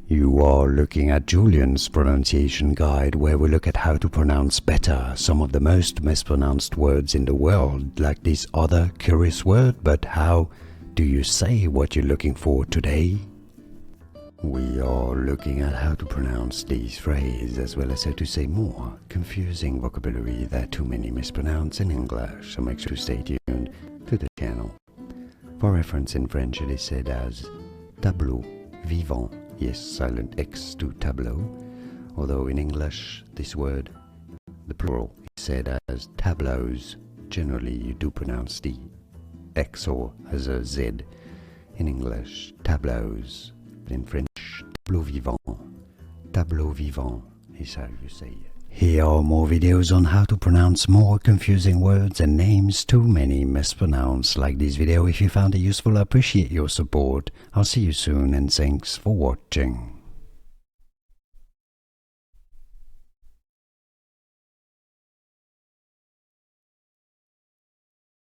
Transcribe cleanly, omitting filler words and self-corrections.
You are looking at Julian's pronunciation guide, where we look at how to pronounce better some of the most mispronounced words in the world, like this other curious word. But how do you say what you're looking for today? We are looking at how to pronounce these phrases, as well as how to say more confusing vocabulary that too many mispronounce in English, so make sure to stay tuned to the channel. For reference, in French it is said as tableaux vivants, yes, silent X to tableau, although in English this word, the plural, is said as tableaux. Generally you do pronounce the X or as a Z in English, tableaux, but in French, tableaux vivants is how you say it. Here are more videos on how to pronounce more confusing words and names too many mispronounced. Like this video if you found it useful. I appreciate your support. I'll see you soon and thanks for watching.